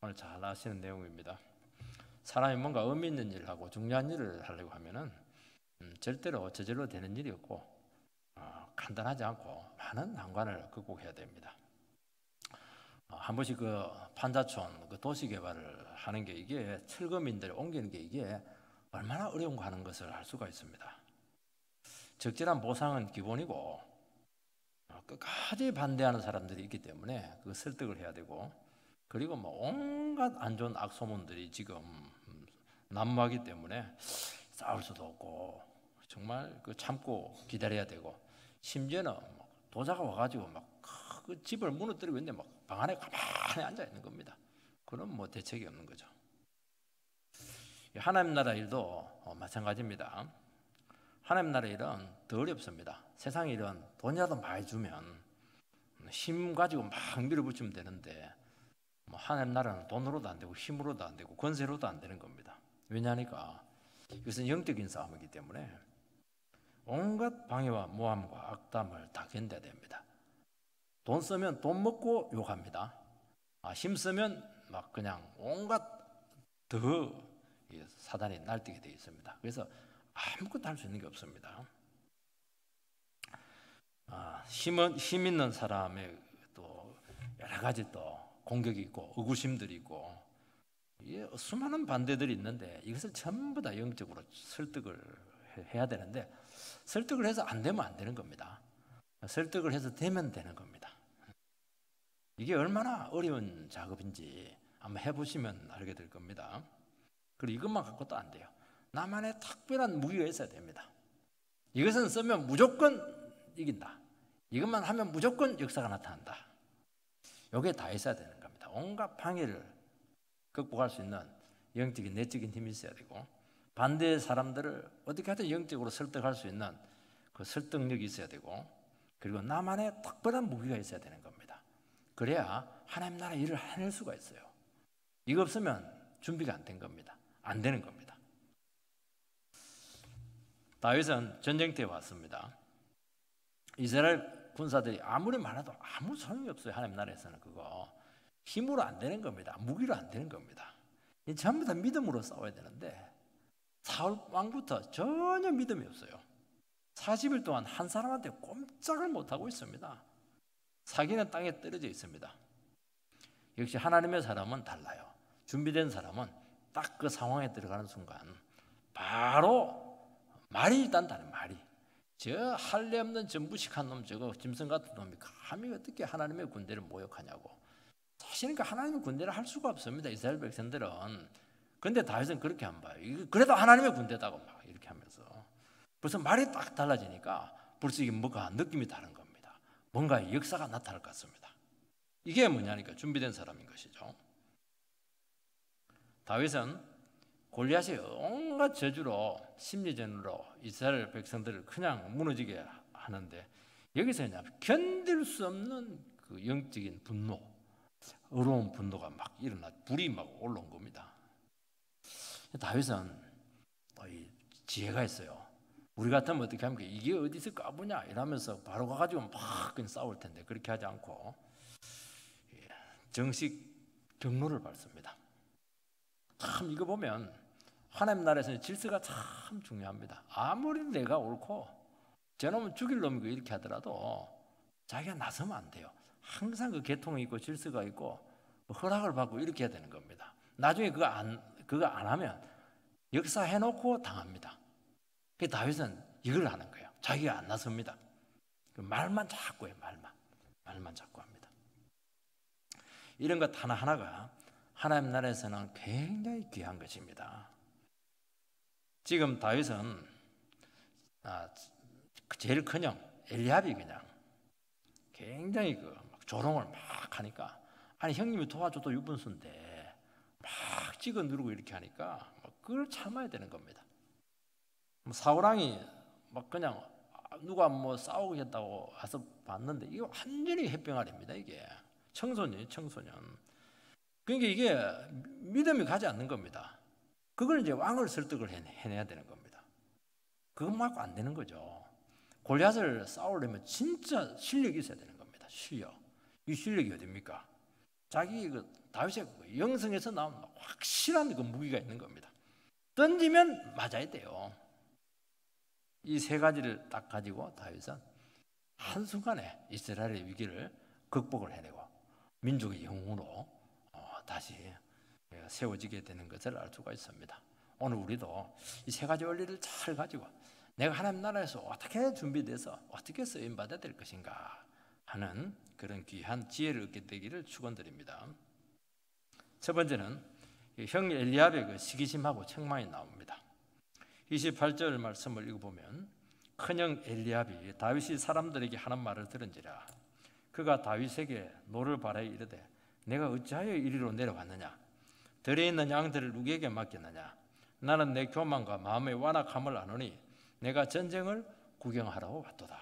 오늘 잘 아시는 내용입니다. 사람이 뭔가 의미 있는 일을 하고 중요한 일을 하려고 하면은 절대로 저절로 되는 일이 없고 간단하지 않고 많은 난관을 극복해야 됩니다. 한 번씩 그 판자촌 그 도시 개발을 하는 게 이게 철거민들을 옮기는 게 이게 얼마나 어려운가 하는 것을 알 수가 있습니다. 적절한 보상은 기본이고 끝까지 반대하는 사람들이 있기 때문에 그 설득을 해야 되고, 그리고 뭐 온갖 안 좋은 악소문들이 지금 난무하기 때문에 싸울 수도 없고 정말 그 참고 기다려야 되고, 심지어는 도자가 와가지고 막 그 집을 무너뜨리고 있는데 막 방 안에 가만히 앉아 있는 겁니다. 그럼 뭐 대책이 없는 거죠. 하나님 나라 일도 마찬가지입니다. 하나님 나라 일은 더 어렵습니다. 세상 일은 돈이라도 많이 주면 힘 가지고 막 밀어붙이면 되는데 하나님 나라는 돈으로도 안 되고 힘으로도 안 되고 권세로도 안 되는 겁니다. 왜냐하니까 이것은 영적인 싸움이기 때문에 온갖 방해와 모함과 악담을 다 견뎌야 됩니다. 돈 쓰면 돈 먹고 욕합니다. 힘 쓰면 막 그냥 온갖 더 사단이 날뛰게 되어 있습니다. 그래서 아무것도 할 수 있는 게 없습니다. 힘 있는 사람의 또 여러 가지 또 공격이 있고 의구심들이 있고 수많은 반대들이 있는데 이것을 전부 다 영적으로 설득을 해야 되는데, 설득을 해서 안 되면 안 되는 겁니다. 설득을 해서 되면 되는 겁니다. 이게 얼마나 어려운 작업인지 한번 해보시면 알게 될 겁니다. 그리고 이것만 갖고도 안 돼요. 나만의 특별한 무기가 있어야 됩니다. 이것은 쓰면 무조건 이긴다. 이것만 하면 무조건 역사가 나타난다. 이게 다 있어야 되는 겁니다. 온갖 방해를 극복할 수 있는 영적인 내적인 힘이 있어야 되고, 반대의 사람들을 어떻게 하든 영적으로 설득할 수 있는 그 설득력이 있어야 되고, 그리고 나만의 특별한 무기가 있어야 되는 겁니다. 그래야 하나님 나라 일을 해낼 수가 있어요. 이거 없으면 준비가 안 된 겁니다. 안 되는 겁니다. 다윗은 전쟁터에 왔습니다. 이스라엘 군사들이 아무리 많아도 아무 소용이 없어요. 하나님 나라에서는 그거 힘으로 안 되는 겁니다. 무기로 안 되는 겁니다. 전부 다 믿음으로 싸워야 되는데 사울 왕부터 전혀 믿음이 없어요. 40일 동안 한 사람한테 꼼짝을 못하고 있습니다. 사기는 땅에 떨어져 있습니다. 역시 하나님의 사람은 달라요. 준비된 사람은 딱 그 상황에 들어가는 순간 바로 말이 일단다는 말이, 저 할례 없는 저 무식한 놈, 저거 짐승 같은 놈이 감히 어떻게 하나님의 군대를 모욕하냐고. 사실은 하나님의 군대를 할 수가 없습니다. 이스라엘 백성들은. 그런데 다윗은 그렇게 안 봐요. 그래도 하나님의 군대다고 막 이렇게 하면서 벌써 말이 딱 달라지니까 벌써 이게 뭔가 느낌이 다른 겁니다. 뭔가 역사가 나타날 것 같습니다. 이게 뭐냐니까 준비된 사람인 것이죠. 다윗은 골리앗이 온갖 저주로 심리전으로 이스라엘 백성들을 그냥 무너지게 하는데, 여기서 그냥 견딜 수 없는 그 영적인 분노, 어려운 분노가 막 일어나 불이 막 올라온 겁니다. 다윗은 지혜가 있어요. 우리 같으면 어떻게 하면 이게 어디서 까부냐 이러면서 바로 가가지고 막 그냥 싸울 텐데 그렇게 하지 않고 정식 경로를 밟습니다. 참 이거 보면 하나님 나라에서는 질서가 참 중요합니다. 아무리 내가 옳고 저놈은 죽일 놈이고 이렇게 하더라도 자기가 나서면 안 돼요. 항상 그 계통이 있고 질서가 있고 허락을 받고 이렇게 해야 되는 겁니다. 나중에 그거 안 하면 역사 해놓고 당합니다. 그 다윗은 이걸 하는 거예요. 자기가 안 나섭니다. 말만 자꾸 해요. 말만 자꾸 합니다. 이런 것 하나하나가 하나님 나라에서는 굉장히 귀한 것입니다. 지금 다윗은 제일 큰 형 엘리압이 그냥 굉장히 조롱을 막 하니까, 아니 형님이 도와줘도 유분수인데 막 찍어 누르고 이렇게 하니까 그걸 참아야 되는 겁니다. 사울왕이 막 그냥 누가 싸우겠다고 와서 봤는데 이거 완전히 햇병아리입니다. 이게 청소년. 그러니까 이게 믿음이 가지 않는 겁니다. 그걸 이제 왕을 설득을 해내야 되는 겁니다. 그것 말고 안 되는 거죠. 골리앗을 싸우려면 진짜 실력이 있어야 되는 겁니다. 실력. 이 실력이 어딥니까? 자기 다윗의 영성에서 나온 확실한 무기가 있는 겁니다. 던지면 맞아야 돼요. 이 세 가지를 딱 가지고 다윗은 한순간에 이스라엘의 위기를 극복을 해내고 민족의 영웅으로 다시 세워지게 되는 것을 알 수가 있습니다. 오늘 우리도 이 세 가지 원리를 잘 가지고 내가 하나님 나라에서 어떻게 준비돼서 어떻게 쓰임받아야 될 것인가 하는 그런 귀한 지혜를 얻게 되기를 축원드립니다. 첫 번째는 형 엘리압의 시기심하고 책망이 나옵니다. 28절 말씀을 읽어보면 큰형 엘리압이 다윗이 사람들에게 하는 말을 들은지라 그가 다윗에게 노를 바라여 이르되 내가 어찌하여 이리로 내려왔느냐 들에 있는 양들을 누구에게 맡겼느냐 나는 내 교만과 마음의 완악함을 아노니 내가 전쟁을 구경하라고 왔도다.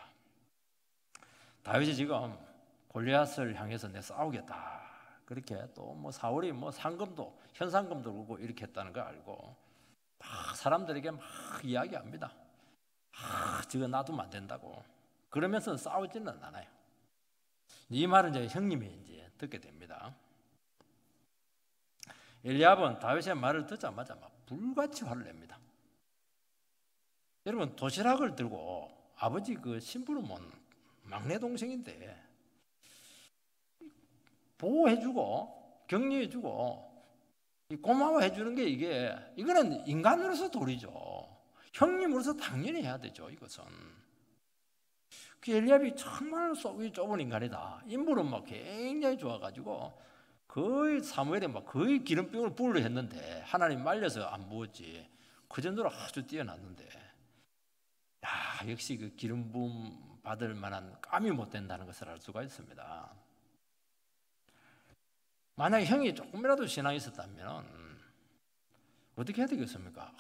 다윗이 지금 골리앗을 향해서 내 싸우겠다 그렇게 또 사울이 상금도 현상금도 주고 이렇게 했다는 걸 알고 막 사람들에게 막 이야기합니다. 지금 놔두면 안 된다고. 그러면서 싸우지는 않아요. 이 말은 이제 형님이 이제 듣게 됩니다. 엘리압은 다윗의 말을 듣자마자 막 불같이 화를 냅니다. 여러분 도시락을 들고 아버지 심부름은 막내 동생인데 보호해주고 격려해주고 고마워해주는 게 이거는 인간으로서 도리죠. 형님으로서 당연히 해야 되죠. 이것은 엘리압이 정말 속이 좁은 인간이다. 인물은 굉장히 좋아가지고 거의 사무엘에 거의 기름병을 부으려 했는데 하나님 말려서 안 부었지. 그 정도로 아주 뛰어났는데 역시 기름 부음 받을 만한 깜이 못 된다는 것을 알 수가 있습니다. 만약에 형이 조금이라도 신앙이 있었다면 어떻게 해야 되겠습니까?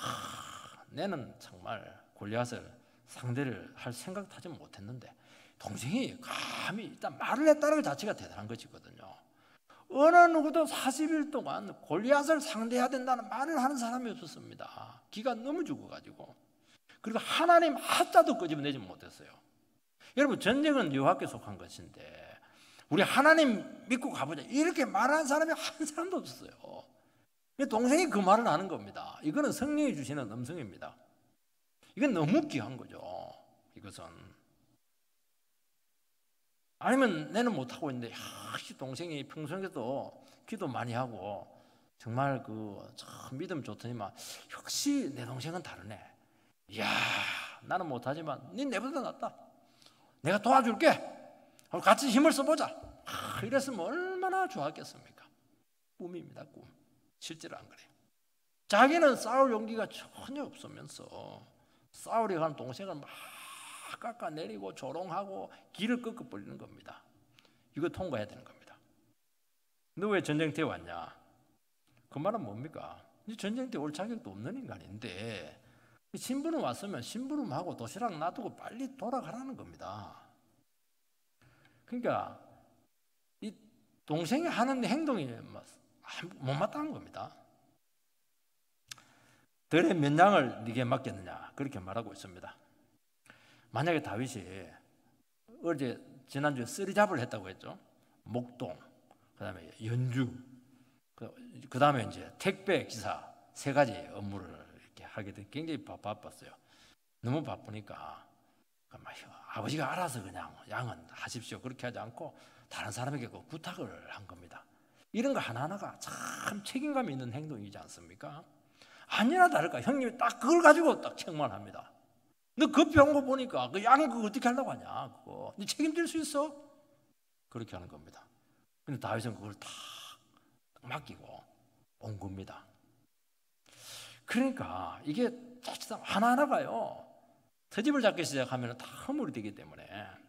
내는 정말 골리앗을 상대를 할 생각도 하지 못했는데 동생이 감히 일단 말을 했다는 것 자체가 대단한 것이거든요. 어느 누구도 40일 동안 골리앗을 상대해야 된다는 말을 하는 사람이 없었습니다. 기가 너무 죽어가지고 그리고 하나님 하자도 끄집어내지 못했어요. 여러분 전쟁은 여호와께 속한 것인데 우리 하나님 믿고 가보자 이렇게 말하는 사람이 한 사람도 없었어요. 동생이 그 말을 하는 겁니다. 이거는 성령이 주시는 음성입니다. 이건 너무 귀한 거죠. 이것은 아니면 내는 못하고 있는데 동생이 평소에도 기도 많이 하고 정말 참 믿음 좋더니만 역시 내 동생은 다르네. 이야 나는 못하지만 네 내보다 낫다. 내가 도와줄게. 같이 힘을 써보자. 이랬으면 얼마나 좋았겠습니까? 꿈입니다. 꿈. 실제로 안 그래요. 자기는 싸울 용기가 전혀 없으면서 싸우려 하는 동생을 막 깎아내리고 조롱하고 길을 꺾어버리는 겁니다. 이거 통과해야 되는 겁니다. 너 왜 전쟁터에 왔냐? 그 말은 뭡니까? 전쟁터에 올 자격도 없는 인간인데 심부름 왔으면 심부름하고 도시락 놔두고 빨리 돌아가라는 겁니다. 그러니까 이 동생이 하는 행동이 못마땅한 겁니다. 들에 몇 양을 네게 맡겼느냐 그렇게 말하고 있습니다. 만약에 다윗이 지난주에 쓰리잡을 했다고 했죠. 목동, 그다음에 연주, 그다음에 이제 택배 기사 세 가지 업무를 이렇게 하게 돼 굉장히 바빴어요. 너무 바쁘니까 아버지가 알아서 그냥 양은 하십시오 그렇게 하지 않고 다른 사람에게 부탁을 한 겁니다. 이런 거 하나하나가 참 책임감 있는 행동이지 않습니까? 아니나 다를까 형님이 딱 그걸 가지고 딱 책망합니다. 너 급히 온 거 보니까 그 양은 그거 어떻게 하려고 하냐 그거 너 책임질 수 있어? 그렇게 하는 겁니다. 근데 다윗은 그걸 다 맡기고 온 겁니다. 그러니까 이게 하나하나가요 트집을 잡기 시작하면 다 허물이 되기 때문에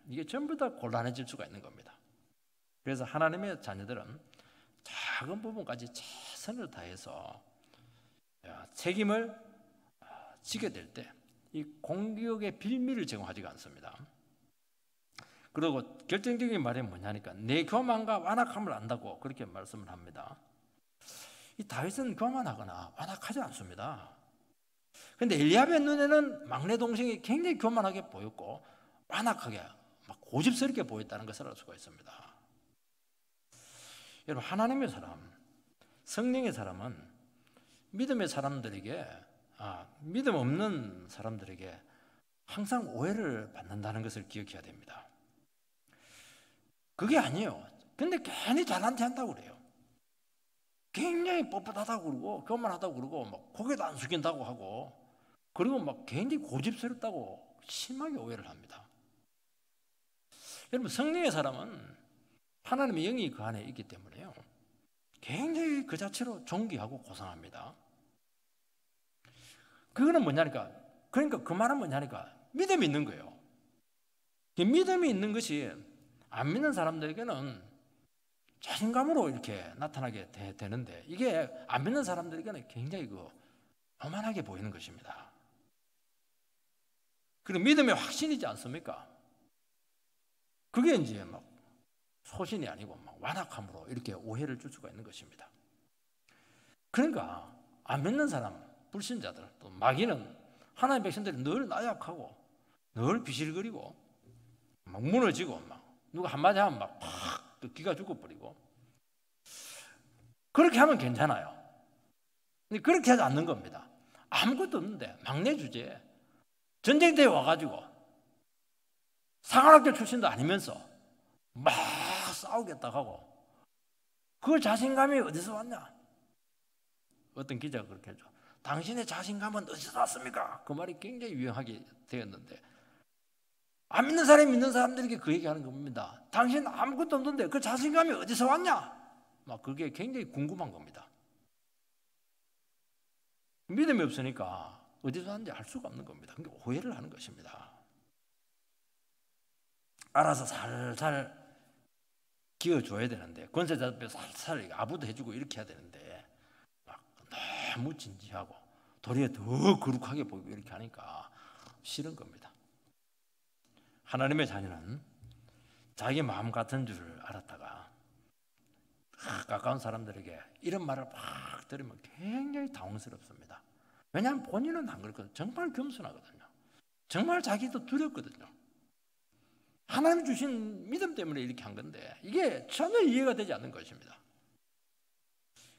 이게 전부 다 곤란해질 수가 있는 겁니다. 그래서 하나님의 자녀들은 작은 부분까지 최선을 다해서 책임을 지게 될 때 이 공격의 빌미를 제공하지가 않습니다. 그리고 결정적인 말이 뭐냐니까 내 교만과 완악함을 안다고 그렇게 말씀을 합니다. 이 다윗은 교만하거나 완악하지 않습니다. 그런데 엘리압의 눈에는 막내 동생이 굉장히 교만하게 보였고 완악하게 고집스럽게 보였다는 것을 알 수가 있습니다. 여러분, 하나님의 사람, 성령의 사람은 믿음의 사람들에게, 믿음 없는 사람들에게 항상 오해를 받는다는 것을 기억해야 됩니다. 그게 아니에요. 근데 괜히 잘난 체 한다고 그래요. 굉장히 뻣뻣하다고 그러고 교만하다고 그러고 막 고개도 안 숙인다고 하고, 그리고 막 굉장히 고집스럽다고 심하게 오해를 합니다. 여러분, 성령의 사람은 하나님의 영이 그 안에 있기 때문에요, 굉장히 그 자체로 존귀하고 고상합니다. 그거는 뭐냐니까, 그러니까 그 말은 뭐냐니까, 믿음이 있는 거예요. 믿음이 있는 것이 안 믿는 사람들에게는 자신감으로 이렇게 나타나게 되는데, 이게 안 믿는 사람들에게는 굉장히 오만하게 보이는 것입니다. 그리고 믿음의 확신이지 않습니까? 그게 이제 막 소신이 아니고 막 완악함으로 이렇게 오해를 줄 수가 있는 것입니다. 그러니까 안 믿는 사람, 불신자들, 또 마귀는 하나님의 백성들이 늘 나약하고 늘 비실거리고 막 무너지고 막 누가 한마디 하면 막 팍 기가 죽어버리고, 그렇게 하면 괜찮아요. 근데 그렇게 하지 않는 겁니다. 아무것도 없는데 막내 주제에 전쟁터에 와가지고 사관학교 출신도 아니면서 막 싸우겠다 하고, 그 자신감이 어디서 왔냐? 어떤 기자가 그렇게 했죠. 당신의 자신감은 어디서 왔습니까? 그 말이 굉장히 유행하게 되었는데, 안 믿는 사람이 믿는 사람들에게 그 얘기하는 겁니다. 당신 아무것도 없는데 그 자신감이 어디서 왔냐? 막 그게 굉장히 궁금한 겁니다. 믿음이 없으니까 어디서 왔는지 알 수가 없는 겁니다. 그러니까 오해를 하는 것입니다. 알아서 살살 기어줘야 되는데, 권세자 앞에 살살 아부도 해주고 이렇게 해야 되는데 막 너무 진지하고 도리어 더 거룩하게 보이고 이렇게 하니까 싫은 겁니다. 하나님의 자녀는 자기 마음 같은 줄 알았다가 가까운 사람들에게 이런 말을 막 들으면 굉장히 당황스럽습니다. 왜냐하면 본인은 안 그렇거든요. 정말 겸손하거든요. 정말 자기도 두렵거든요. 하나님 주신 믿음 때문에 이렇게 한 건데 이게 전혀 이해가 되지 않는 것입니다.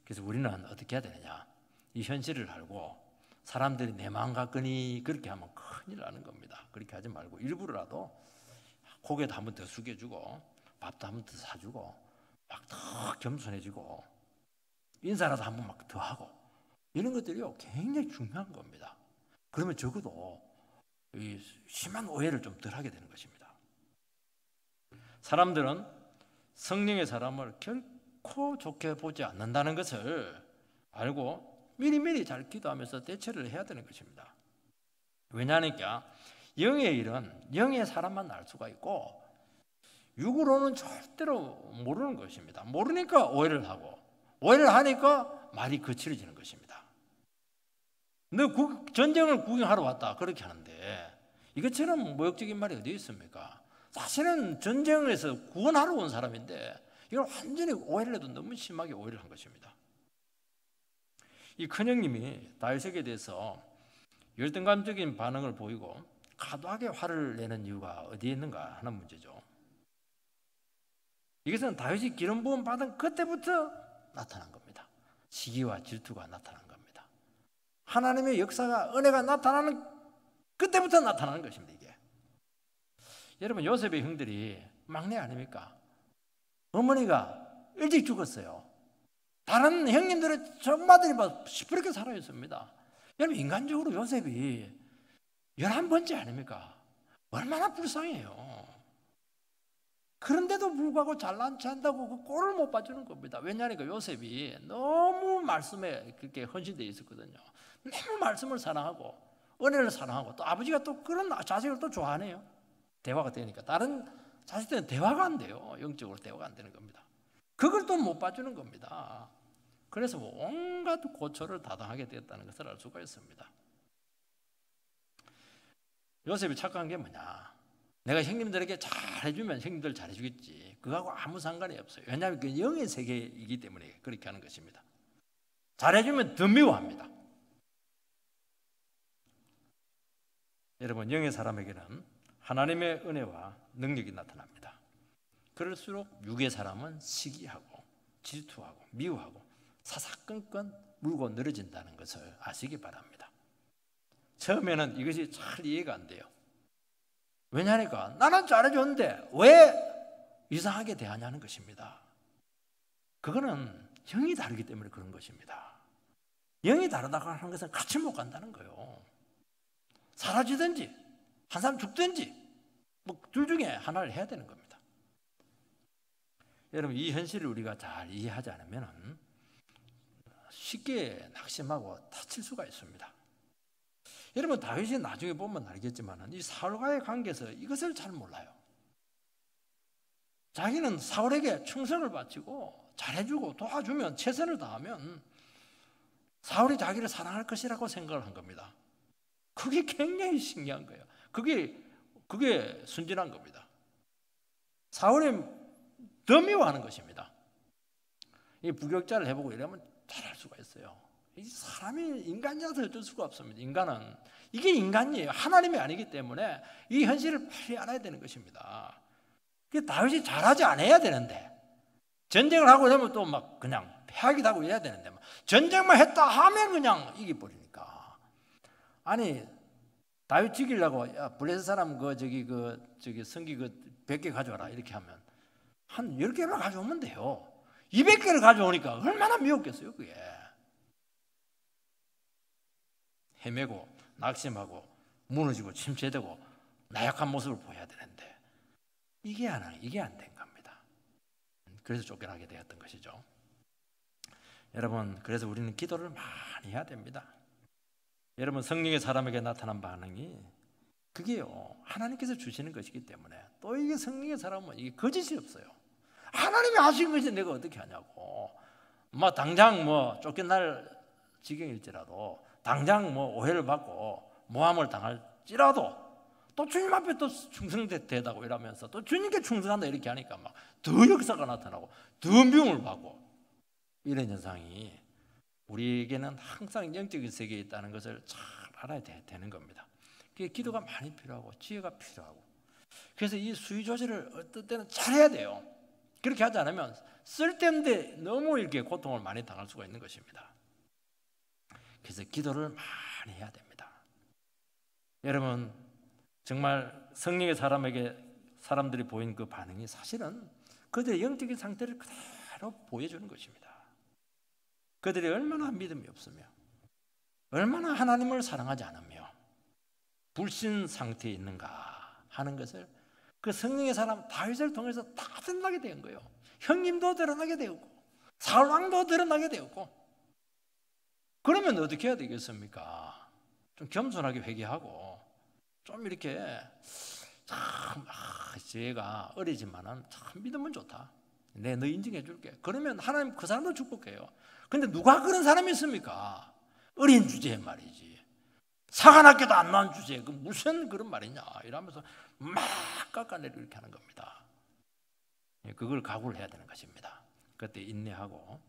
그래서 우리는 어떻게 해야 되느냐, 이 현실을 알고 사람들이 내 마음 같거니 그렇게 하면 큰일 나는 겁니다. 그렇게 하지 말고 일부러라도 고개도 한 번 더 숙여주고 밥도 한 번 더 사주고 막 더 겸손해지고 인사라도 한 번 막 더 하고, 이런 것들이요 굉장히 중요한 겁니다. 그러면 적어도 이 심한 오해를 좀 덜 하게 되는 것입니다. 사람들은 성령의 사람을 결코 좋게 보지 않는다는 것을 알고 미리미리 잘 기도하면서 대처를 해야 되는 것입니다. 왜냐하니까 영의 일은 영의 사람만 알 수가 있고 육으로는 절대로 모르는 것입니다. 모르니까 오해를 하고, 오해를 하니까 말이 거칠어지는 것입니다. 너 전쟁을 구경하러 왔다 그렇게 하는데 이것처럼 모욕적인 말이 어디 있습니까? 사실은 전쟁에서 구원하러 온 사람인데 이걸 완전히 오해를 해도 너무 심하게 오해를 한 것입니다. 이 큰형님이 다윗에게 대해서 열등감적인 반응을 보이고 과도하게 화를 내는 이유가 어디에 있는가 하는 문제죠. 이것은 다윗이 기름 부음 받은 그때부터 나타난 겁니다. 시기와 질투가 나타난 겁니다. 하나님의 역사가, 은혜가 나타나는 그때부터 나타나는 것입니다. 이게 여러분, 요셉의 형들이 막내 아닙니까? 어머니가 일찍 죽었어요. 다른 형님들은 전마들이 막 시퍼렇게 살아있습니다. 여러분, 인간적으로 요셉이 11번째 아닙니까? 얼마나 불쌍해요. 그런데도 불구하고 잘난 체 한다고 그 꼴을 못 봐주는 겁니다. 왜냐하니까 요셉이 너무 말씀에 그렇게 헌신되어 있었거든요. 너무 말씀을 사랑하고 은혜를 사랑하고, 또 아버지가 또 그런 자식을 또 좋아하네요. 대화가 되니까 다른 자식들은 대화가 안 돼요. 영적으로 대화가 안 되는 겁니다. 그걸 또 못 봐주는 겁니다. 그래서 온갖 고초를 다당하게 되었다는 것을 알 수가 있습니다. 요셉이 착각한 게 뭐냐, 내가 형님들에게 잘해주면 형님들 잘해주겠지, 그거하고 아무 상관이 없어요. 왜냐하면 그 영의 세계이기 때문에 그렇게 하는 것입니다. 잘해주면 더 미워합니다. 여러분, 영의 사람에게는 하나님의 은혜와 능력이 나타납니다. 그럴수록 육의 사람은 시기하고 질투하고 미워하고 사사건건 물고 늘어진다는 것을 아시기 바랍니다. 처음에는 이것이 잘 이해가 안 돼요. 왜냐하니까 나는 잘해줬는데 왜 이상하게 대하냐는 것입니다. 그거는 영이 다르기 때문에 그런 것입니다. 영이 다르다고 하는 것은 같이 못 간다는 거예요. 사라지든지 한 사람 죽든지 뭐 둘 중에 하나를 해야 되는 겁니다. 여러분, 이 현실을 우리가 잘 이해하지 않으면 쉽게 낙심하고 다칠 수가 있습니다. 여러분, 다윗이 나중에 보면 알겠지만 이 사울과의 관계에서 이것을 잘 몰라요. 자기는 사울에게 충성을 바치고 잘해주고 도와주면, 최선을 다하면 사울이 자기를 사랑할 것이라고 생각을 한 겁니다. 그게 굉장히 신기한 거예요. 그게 순진한 겁니다. 사울이 더 미워하는 것입니다. 이 부격자를 해보고 이러면 잘할 수가 있어요. 이 사람이 인간이라서 어쩔 수가 없습니다. 인간은 이게 인간이에요. 하나님이 아니기 때문에 이 현실을 빨리 알아야 되는 것입니다. 다윗이 잘하지 않아야 되는데, 전쟁을 하고 이러면 또 막 그냥 패하기도 하고 이래야 되는데, 전쟁만 했다 하면 그냥 이겨버리니까. 아니, 다윗 죽이려고, 야, 블레셋 사람 저기 성기 100개 가져와라 이렇게 하면 한 10개만 가져오면 돼요. 200개를 가져오니까 얼마나 미웠겠어요, 그게. 헤매고 낙심하고 무너지고 침체되고 나약한 모습을 보여야 되는데 이게 안 된 겁니다. 그래서 쫓겨나게 되었던 것이죠. 여러분, 그래서 우리는 기도를 많이 해야 됩니다. 여러분, 성령의 사람에게 나타난 반응이 그게요, 하나님께서 주시는 것이기 때문에. 또 이게 성령의 사람은 이게 거짓이 없어요. 하나님이 하신 것이 내가 어떻게 하냐고. 당장 쫓겨날 지경일지라도, 당장 오해를 받고 모함을 당할지라도 또 주님 앞에 또 충성되다고 이러면서 또 주님께 충성한다 이렇게 하니까 더 역사가 나타나고 더 미움을 받고, 이런 현상이 우리에게는 항상 영적인 세계에 있다는 것을 잘 알아야 되는 겁니다. 그게 기도가 많이 필요하고 지혜가 필요하고, 그래서 이 수위 조절을 어떨 때는 잘해야 돼요. 그렇게 하지 않으면 쓸데없는데 너무 이렇게 고통을 많이 당할 수가 있는 것입니다. 그래서 기도를 많이 해야 됩니다. 여러분, 정말 성령의 사람들이 보인 그 반응이 사실은 그들의 영적인 상태를 그대로 보여주는 것입니다. 그들이 얼마나 믿음이 없으며 얼마나 하나님을 사랑하지 않으며 불신 상태에 있는가 하는 것을 그 성령의 사람 다윗을 통해서 다 드러나게 된 거예요. 형님도 드러나게 되었고 사울 왕도 드러나게 되었고. 그러면 어떻게 해야 되겠습니까? 좀 겸손하게 회개하고 좀 이렇게 참 제가 어리지만은 참 믿으면 좋다. 너 인정해 줄게. 그러면 하나님 그 사람도 축복해요. 근데 누가 그런 사람이 있습니까? 어린 주제에 말이지. 사관학교도 안 나온 주제에 그 무슨 그런 말이냐 이러면서 막 깎아내리고 이렇게 하는 겁니다. 그걸 각오를 해야 되는 것입니다. 그때 인내하고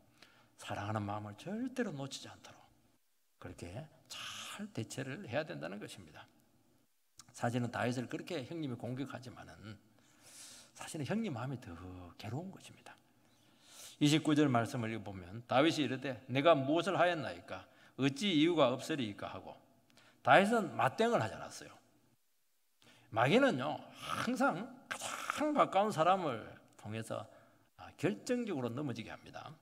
사랑하는 마음을 절대로 놓치지 않도록 그렇게 잘 대처를 해야 된다는 것입니다. 사실은 다윗을 그렇게 형님이 공격하지만은 사실은 형님 마음이 더 괴로운 것입니다. 29절 말씀을 읽어보면 다윗이 이르되 내가 무엇을 하였나이까 어찌 이유가 없으리이까 하고, 다윗은 맞대응을 하지 않았어요. 마귀는요 항상 가장 가까운 사람을 통해서 결정적으로 넘어지게 합니다.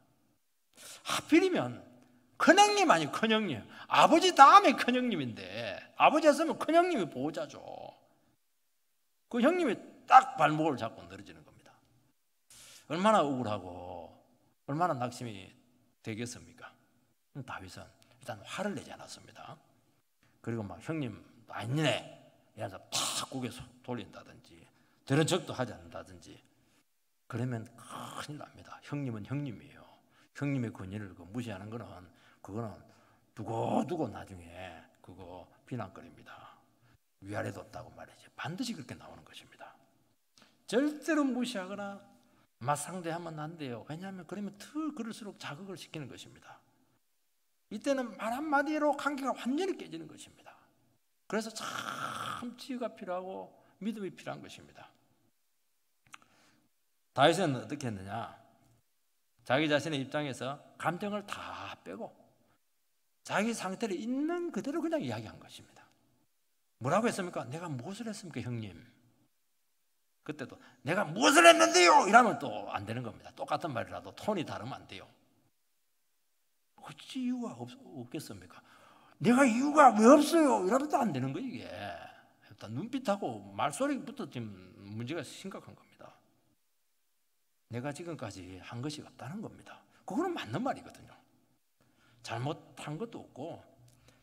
하필이면 큰형님 아니 큰형님, 아버지 다음에 큰형님인데 아버지 했으면 큰형님이 보호자죠. 그 형님이 딱 발목을 잡고 늘어지는 겁니다. 얼마나 억울하고 얼마나 낙심이 되겠습니까? 다윗은 일단 화를 내지 않았습니다. 그리고 형님 아니네 이러면서 탁 고개 돌린다든지 저런 척도 하지 않는다든지 그러면 큰일 납니다. 형님은 형님이에요. 형님의 권위를 무시하는 그거는 두고 나중에 그거 비난거리입니다. 위아래 뒀다고 말이지. 반드시 그렇게 나오는 것입니다. 절대로 무시하거나 맞상대하면 안 돼요. 왜냐하면 그러면 더 그럴수록 자극을 시키는 것입니다. 이때는 말 한마디로 관계가 완전히 깨지는 것입니다. 그래서 참 지혜가 필요하고 믿음이 필요한 것입니다. 다윗은 어떻게 했느냐? 자기 자신의 입장에서 감정을 다 빼고 자기 상태를 있는 그대로 그냥 이야기한 것입니다. 뭐라고 했습니까? 내가 무엇을 했습니까, 형님? 그때도 내가 무엇을 했는데요? 이러면 또 안 되는 겁니다. 똑같은 말이라도 톤이 다르면 안 돼요. 어찌 이유가 없겠습니까? 내가 이유가 왜 없어요? 이러면 또 안 되는 거예요, 이게. 일단 눈빛하고 말소리부터 지금 문제가 심각한 겁니다. 내가 지금까지 한 것이 없다는 겁니다. 그거는 맞는 말이거든요. 잘못한 것도 없고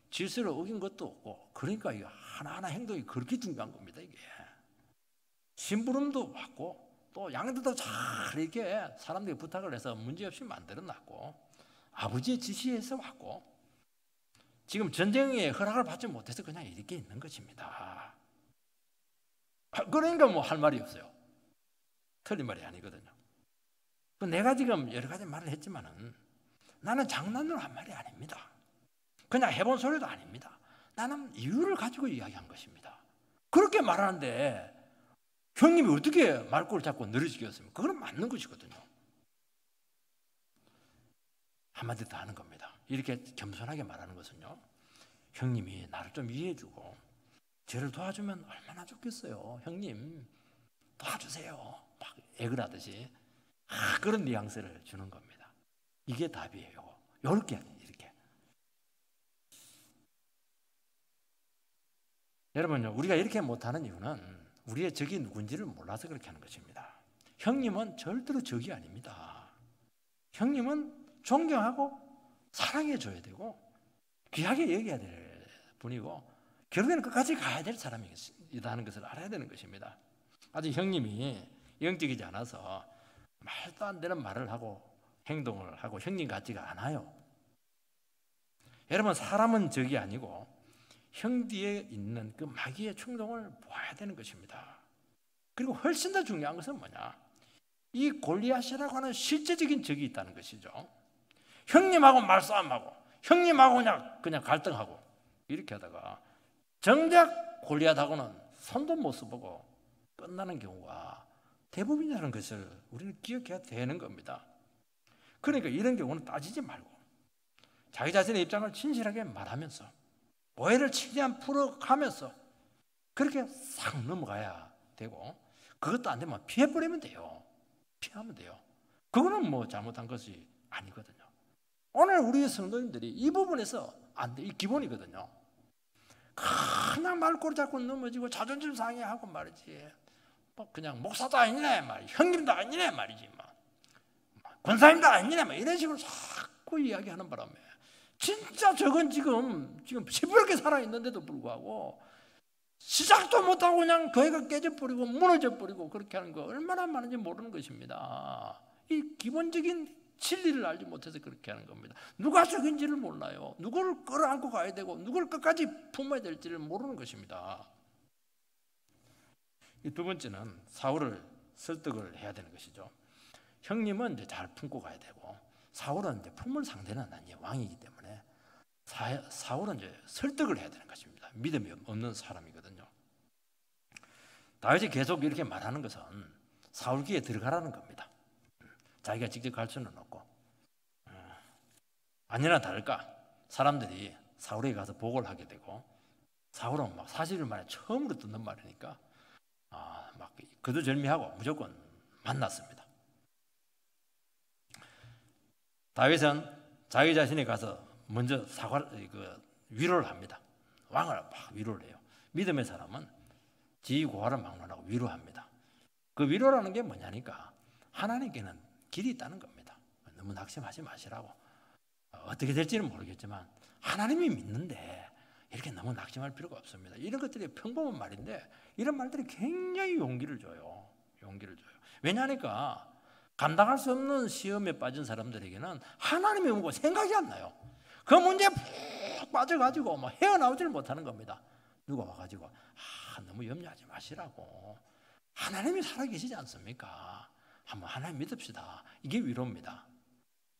질서를 어긴 것도 없고, 그러니까 이 하나하나 행동이 그렇게 중요한 겁니다, 이게. 심부름도 받고 또 양들도 잘 이렇게 사람들이 부탁을 해서 문제없이 만들어놨고, 아버지의 지시에서 왔고, 지금 전쟁에 허락을 받지 못해서 그냥 이렇게 있는 것입니다. 그러니까 뭐 할 말이 없어요. 틀린 말이 아니거든요. 내가 지금 여러 가지 말을 했지만은 나는 장난으로 한 말이 아닙니다. 그냥 해본 소리도 아닙니다. 나는 이유를 가지고 이야기한 것입니다. 그렇게 말하는데 형님이 어떻게 말꼬를 잡고 늘어지겠습니까? 그건 맞는 것이거든요. 한마디 더 하는 겁니다. 이렇게 겸손하게 말하는 것은요, 형님이 나를 좀 이해해주고 저를 도와주면 얼마나 좋겠어요. 형님 도와주세요. 막 애걸하듯이 그런 뉘앙스를 주는 겁니다. 이게 답이에요. 이렇게 이렇게. 여러분요, 우리가 이렇게 못하는 이유는 우리의 적이 누군지를 몰라서 그렇게 하는 것입니다. 형님은 절대로 적이 아닙니다. 형님은 존경하고 사랑해줘야 되고 귀하게 여겨야 될 분이고 결국에는 끝까지 가야 될 사람이라는 것을 알아야 되는 것입니다. 아직 형님이 영적이지 않아서 말도 안 되는 말을 하고 행동을 하고 형님 같지가 않아요. 여러분, 사람은 적이 아니고 형 뒤에 있는 그 마귀의 충동을 보아야 되는 것입니다. 그리고 훨씬 더 중요한 것은 뭐냐? 이 골리앗이라고 하는 실제적인 적이 있다는 것이죠. 형님하고 말싸움하고 형님하고 그냥 갈등하고 이렇게 하다가 정작 골리앗하고는 손도 못 써보고 끝나는 경우가 대부분이라는 것을 우리는 기억해야 되는 겁니다. 그러니까 이런 경우는 따지지 말고 자기 자신의 입장을 진실하게 말하면서 오해를 최대한 풀어가면서 그렇게 싹 넘어가야 되고, 그것도 안 되면 피해버리면 돼요. 피하면 돼요. 그거는 뭐 잘못한 것이 아니거든요. 오늘 우리 성도님들이 이 부분에서 안 돼. 이 기본이거든요. 그냥 말꼬리 잡고 넘어지고 자존심 상해하고 말이지. 뭐 그냥 목사도 아니네 말이, 형님도 아니네 말이지, 권사님도 아니네 막 이런 식으로 자꾸 이야기하는 바람에 진짜 저건 지금 시뻘게 살아있는데도 불구하고 시작도 못하고 그냥 교회가 깨져버리고 무너져버리고 그렇게 하는 거 얼마나 많은지 모르는 것입니다. 이 기본적인 진리를 알지 못해서 그렇게 하는 겁니다. 누가 적인지를 몰라요. 누구를 끌어안고 가야 되고 누구를 끝까지 품어야 될지를 모르는 것입니다. 이 두 번째는 사울을 설득을 해야 되는 것이죠. 형님은 이제 잘 품고 가야 되고 사울은 이제 품을 상대는 아니에요. 왕이기 때문에 사울은 이제 설득을 해야 되는 것입니다. 믿음이 없는 사람이거든요. 다윗이 계속 이렇게 말하는 것은 사울 귀에 들어가라는 겁니다. 자기가 직접 갈 수는 없고, 아니나 다를까 사람들이 사울에게 가서 보고를 하게 되고, 사울은 막 사실을 말해 처음으로 듣는 말이니까 막 거두절미하고 무조건 만났습니다. 다윗은 자기 자신이 가서 먼저 위로를 합니다. 왕을 막 위로를 해요. 믿음의 사람은 지위 고하를 막론하고 위로합니다. 그 위로라는 게 뭐냐니까 하나님께는 길이 있다는 겁니다. 너무 낙심하지 마시라고. 어떻게 될지는 모르겠지만 하나님이 믿는데 이렇게 너무 낙심할 필요가 없습니다. 이런 것들이 평범한 말인데 이런 말들이 굉장히 용기를 줘요. 왜냐하니까 감당할 수 없는 시험에 빠진 사람들에게는 하나님이 오고 생각이 안 나요. 그 문제에 푹 빠져가지고 뭐 헤어나오지를 못하는 겁니다. 누가 와가지고 너무 염려하지 마시라고. 하나님이 살아계시지 않습니까? 한번 하나님 믿읍시다. 이게 위로입니다.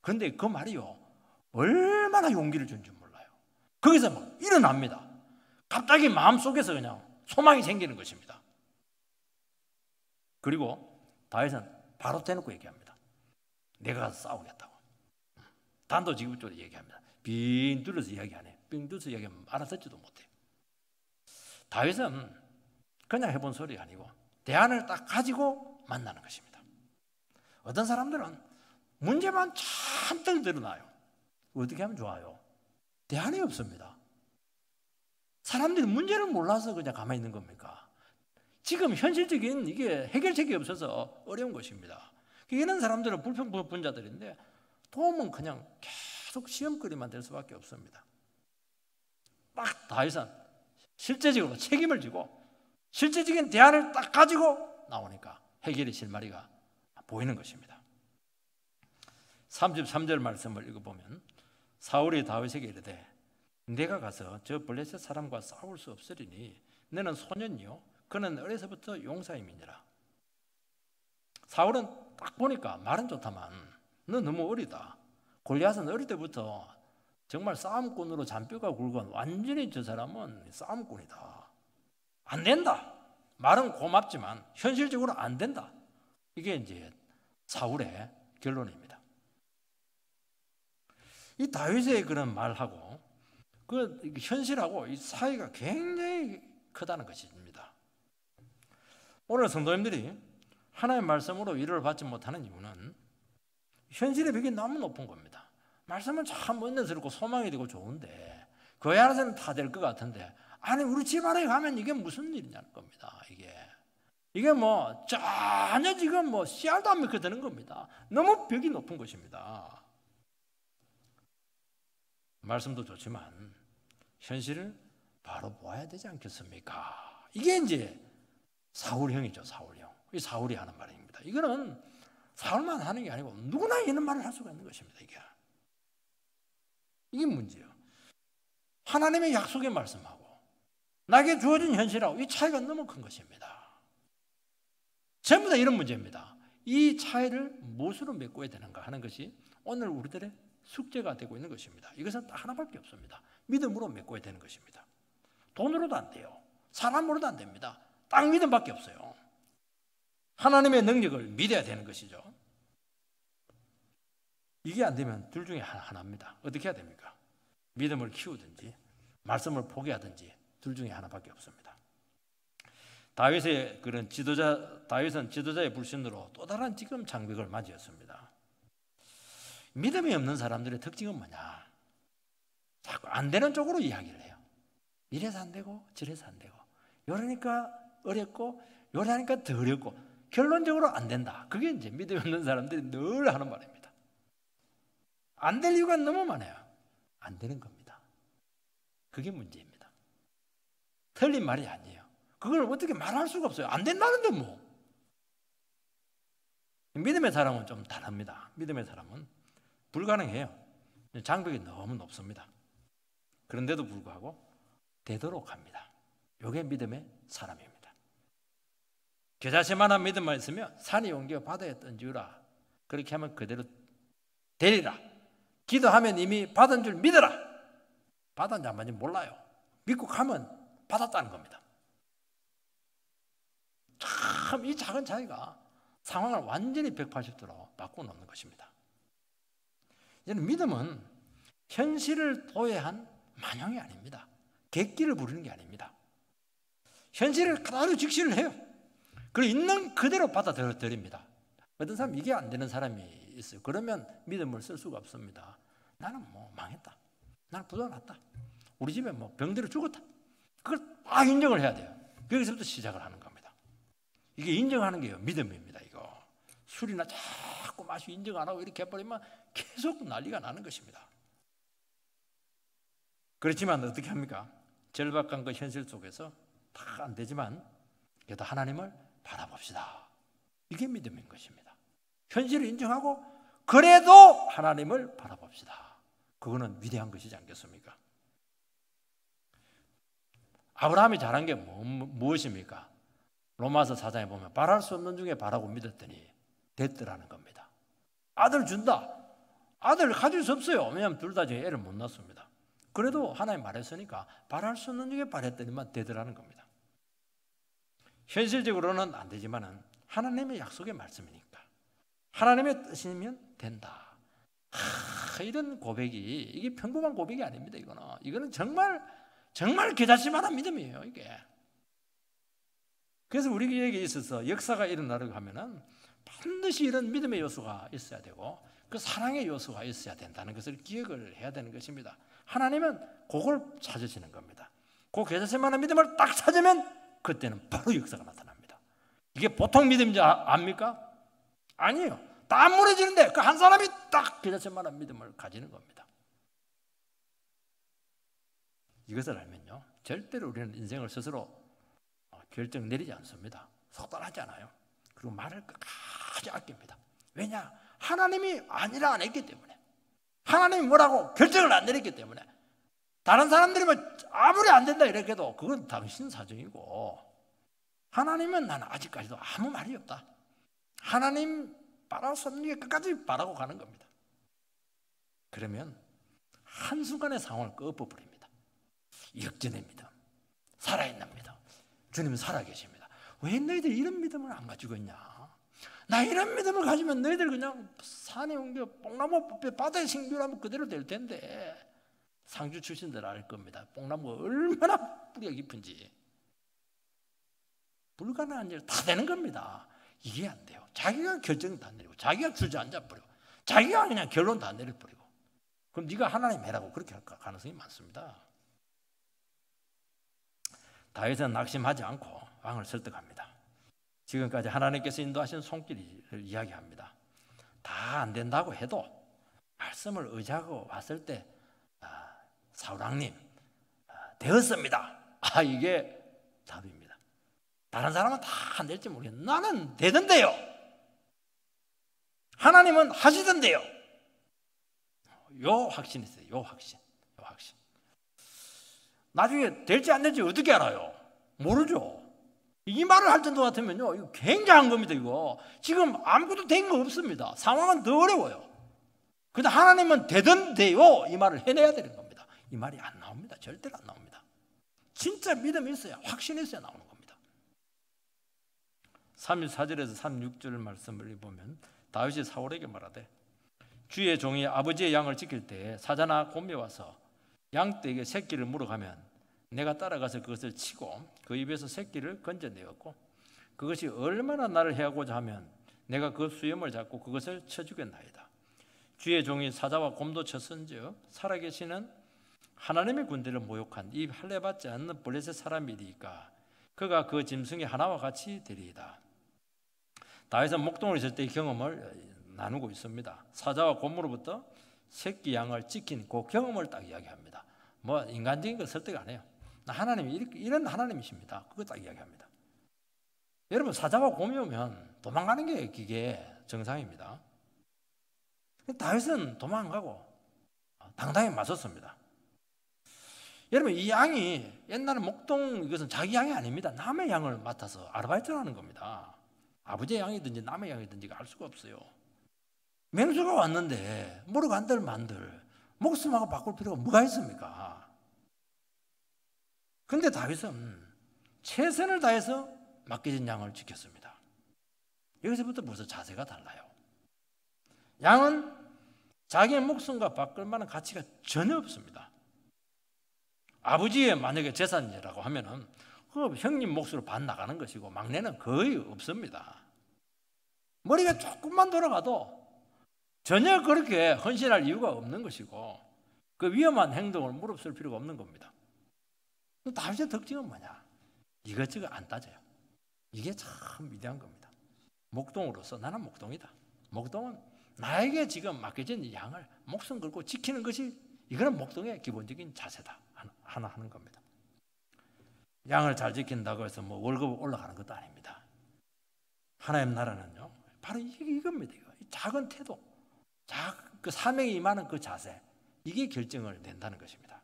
그런데 그 말이요, 얼마나 용기를 준지 몰라요. 거기서 막 일어납니다. 갑자기 마음속에서 그냥 소망이 생기는 것입니다. 그리고 다윗은 바로 대놓고 얘기합니다. 내가 가서 싸우겠다고. 단도직입적으로 얘기합니다. 빙 둘러서 이야기 안 해. 빙 둘러서 이야기하면 알아듣지도 못해. 다윗은 그냥 해본 소리가 아니고 대안을 딱 가지고 만나는 것입니다. 어떤 사람들은 문제만 잔뜩 드러나요. 어떻게 하면 좋아요? 대안이 없습니다. 사람들이 문제를 몰라서 그냥 가만히 있는 겁니까? 지금 현실적인 이게 해결책이 없어서 어려운 것입니다. 이런 사람들은 불평불분자들인데 도움은 그냥 계속 시험거리만 될 수밖에 없습니다. 딱 다윗은 실제적으로 책임을 지고 실제적인 대안을 딱 가지고 나오니까 해결의 실마리가 보이는 것입니다. 33절 말씀을 읽어보면 사울이 다윗에게 이르되 내가 가서 저 블레셋 사람과 싸울 수 없으리니 너는 소년이요 그는 어려서부터 용사임이니라. 사울은 딱 보니까 말은 좋다만 너 너무 어리다. 골리앗은 어릴 때부터 정말 싸움꾼으로 잔뼈가 굵은 완전히 저 사람은 싸움꾼이다. 안 된다. 말은 고맙지만 현실적으로 안 된다. 이게 이제 사울의 결론입니다. 이 다윗의 그런 말하고 그 현실하고 이 사이가 굉장히 크다는 것입니다. 오늘 성도님들이 하나님의 말씀으로 위로를 받지 못하는 이유는 현실의 벽이 너무 높은 겁니다. 말씀은 참 은혜스럽고 소망이 되고 좋은데 그에 알아서는 다 될 것 같은데 아니 우리 집안에 가면 이게 무슨 일이냐는 겁니다. 이게 뭐 전혀 지금 뭐 씨알도 안 먹게 되는 겁니다. 너무 벽이 높은 것입니다. 말씀도 좋지만 현실을 바로 보아야 되지 않겠습니까? 이게 이제 사울형이죠. 사울형. 이 사울이 하는 말입니다. 이거는 사울만 하는 게 아니고 누구나 이런 말을 할 수가 있는 것입니다. 이게 문제예요. 하나님의 약속의 말씀하고 나에게 주어진 현실하고 이 차이가 너무 큰 것입니다. 전부 다 이런 문제입니다. 이 차이를 무엇으로 메꿔야 되는가 하는 것이 오늘 우리들의 숙제가 되고 있는 것입니다. 이것은 딱 하나밖에 없습니다. 믿음으로 메꿔야 되는 것입니다. 돈으로도 안 돼요. 사람으로도 안 됩니다. 딱 믿음밖에 없어요. 하나님의 능력을 믿어야 되는 것이죠. 이게 안 되면 둘 중에 하나입니다. 어떻게 해야 됩니까? 믿음을 키우든지 말씀을 포기하든지 둘 중에 하나밖에 없습니다. 다윗의 그런 다윗은 지도자의 불신으로 또 다른 지금 장벽을 맞이했습니다. 믿음이 없는 사람들의 특징은 뭐냐? 자꾸 안 되는 쪽으로 이야기를 해요. 이래서 안 되고 저래서 안 되고 이러니까 어렵고 이러니까 더 어렵고 결론적으로 안 된다. 그게 이제 믿음이 없는 사람들이 늘 하는 말입니다. 안 될 이유가 너무 많아요. 안 되는 겁니다. 그게 문제입니다. 틀린 말이 아니에요. 그걸 어떻게 말할 수가 없어요. 안 된다는데 뭐. 믿음의 사람은 좀 다릅니다. 믿음의 사람은 불가능해요. 장벽이 너무 높습니다. 그런데도 불구하고 되도록 합니다. 이게 믿음의 사람입니다. 겨자씨만한 믿음만 있으면 산이 옮겨 바다에 던지우라. 그렇게 하면 그대로 되리라. 기도하면 이미 받은 줄 믿어라. 받았는지 안 받는지 몰라요. 믿고 가면 받았다는 겁니다. 참 이 작은 차이가 상황을 완전히 180도로 바꿔놓는 것입니다. 이제는 믿음은 현실을 도외한 만용이 아닙니다. 객기를 부르는 게 아닙니다. 현실을 그대로 직시를 해요. 그리고 있는 그대로 받아들입니다. 어떤 사람 이게 안 되는 사람이 있어요. 그러면 믿음을 쓸 수가 없습니다. 나는 뭐 망했다. 나는 부도가 났다. 우리 집에 뭐 병들어 죽었다. 그걸 막 인정을 해야 돼요. 거기서부터 시작을 하는 겁니다. 이게 인정하는 게요 믿음입니다. 이거 술이나 자꾸 마시고 인정 안 하고 이렇게 해버리면 계속 난리가 나는 것입니다. 그렇지만 어떻게 합니까? 절박한 그 현실 속에서 다 안 되지만 그래도 하나님을 바라봅시다. 이게 믿음인 것입니다. 현실을 인정하고 그래도 하나님을 바라봅시다. 그거는 위대한 것이지 않겠습니까? 아브라함이 잘한 게 무엇입니까? 로마서 4장에 보면 바랄 수 없는 중에 바라고 믿었더니 됐더라는 겁니다. 아들 준다. 아들 가질 수 없어요. 왜냐하면 둘 다 애를 못 낳습니다. 그래도 하나님 말했으니까 바랄 수 없는 중에 바랬더니만 되더라는 겁니다. 현실적으로는 안 되지만은 하나님의 약속의 말씀이니까 하나님의 뜻이면 된다. 이런 고백이, 이게 평범한 고백이 아닙니다. 이거는 정말 겨자씨만한 믿음이에요. 이게. 그래서 우리에게 있어서 역사가 일어나려고 하면은 반드시 이런 믿음의 요소가 있어야 되고 그 사랑의 요소가 있어야 된다는 것을 기억을 해야 되는 것입니다. 하나님은 그걸 찾으시는 겁니다. 그 겨자씨만한 믿음을 딱 찾으면 그때는 바로 역사가 나타납니다. 이게 보통 믿음인지 압니까? 아니에요. 다 무너지는데 그 한 사람이 딱 겨자씨만한 믿음을 가지는 겁니다. 이것을 알면요, 절대로 우리는 인생을 스스로 결정 내리지 않습니다. 속단하지 않아요. 그리고 말을 끝까지 아낍니다. 왜냐? 하나님이 아니라 안 했기 때문에, 하나님이 뭐라고 결정을 안 내렸기 때문에. 다른 사람들이 뭐 아무리 안 된다 이렇게 해도 그건 당신 사정이고, 하나님은 나는 아직까지도 아무 말이 없다. 하나님 바라서는 게 끝까지 바라고 가는 겁니다. 그러면 한순간의 상황을 꺾어버립니다. 역전의 믿음, 살아있는 믿음. 주님은 살아계십니다. 왜 너희들 이런 믿음을 안 가지고 있냐? 나 이런 믿음을 가지면 너희들 그냥 산에 옮겨 뽕나무 바다에 생겨나면 그대로 될 텐데. 상주 출신들 알 겁니다. 뽕나무가 얼마나 뿌리가 깊은지. 불가능한 일 다 되는 겁니다. 이게 안 돼요. 자기가 결정 다 내리고, 자기가 주저앉아 버리고, 자기가 그냥 결론 다 내려버리고, 그럼 네가 하나님 해라고 그렇게 할 가능성이 많습니다. 다윗은 낙심하지 않고 왕을 설득합니다. 지금까지 하나님께서 인도하신 손길을 이야기합니다. 다 안 된다고 해도 말씀을 의지하고 왔을 때 사울왕님 되었습니다. 이게 답입니다. 다른 사람은 다 안 될지 모르겠는데 나는 되던데요. 하나님은 하시던데요. 요 확신이 있어요. 요 확신. 나중에 될지 안 될지 어떻게 알아요? 모르죠. 이 말을 할 정도 같으면요, 이거 굉장한 겁니다. 이거 지금 아무것도 된 거 없습니다. 상황은 더 어려워요. 근데 하나님은 되던데요, 이 말을 해내야 되는 겁니다. 이 말이 안 나옵니다. 절대로 안 나옵니다. 진짜 믿음이 있어야, 확신이 있어야 나오는 겁니다. 34절에서 36절 말씀을 보면 다윗이 사울에게 말하되, 주의 종이 아버지의 양을 지킬 때 사자나 곰이 와서 양떼에게 새끼를 물어가면 내가 따라가서 그것을 치고 그 입에서 새끼를 건져내었고, 그것이 얼마나 나를 해하고자 하면 내가 그 수염을 잡고 그것을 쳐주겠나이다. 주의 종이 사자와 곰도 쳤은즉 살아계시는 하나님의 군대를 모욕한 이 할례받지 않는 블레셋 사람이리까 그가 그 짐승의 하나와 같이 되리이다. 다윗은 목동을 있을 때의 경험을 나누고 있습니다. 사자와 곰으로부터 새끼 양을 지킨 그 경험을 딱 이야기합니다. 뭐 인간적인 거 설득 안 해요. 하나님이 이런 하나님이십니다. 그거 딱 이야기합니다. 여러분, 사자와 곰이 오면 도망가는 게 그게 정상입니다. 다윗은 도망 안 가고 당당히 맞섰습니다. 여러분, 이 양이 옛날에 목동, 이것은 자기 양이 아닙니다. 남의 양을 맡아서 아르바이트를 하는 겁니다. 아버지의 양이든지 남의 양이든지가 알 수가 없어요. 맹수가 왔는데 물어간들 만들 목숨하고 바꿀 필요가 뭐가 있습니까? 그런데 다윗은 최선을 다해서 맡겨진 양을 지켰습니다. 여기서부터 벌써 자세가 달라요. 양은 자기의 목숨과 바꿀 만한 가치가 전혀 없습니다. 아버지의 만약에 재산이라고 하면은 그 형님 몫으로 반 나가는 것이고 막내는 거의 없습니다. 머리가 조금만 돌아가도 전혀 그렇게 헌신할 이유가 없는 것이고 그 위험한 행동을 무릅쓸 필요가 없는 겁니다. 다윗의 특징은 뭐냐? 이것저것 안 따져요. 이게 참 위대한 겁니다. 목동으로서 나는 목동이다. 목동은 나에게 지금 맡겨진 이 양을 목숨 걸고 지키는 것이, 이거는 목동의 기본적인 자세다. 하나 하는 겁니다. 양을 잘 지킨다고 해서 뭐 월급 올라가는 것도 아닙니다. 하나님 나라는요, 바로 이겁니다. 이 작은 태도, 그 사명에 임하는 그 자세, 이게 결정을 낸다는 것입니다.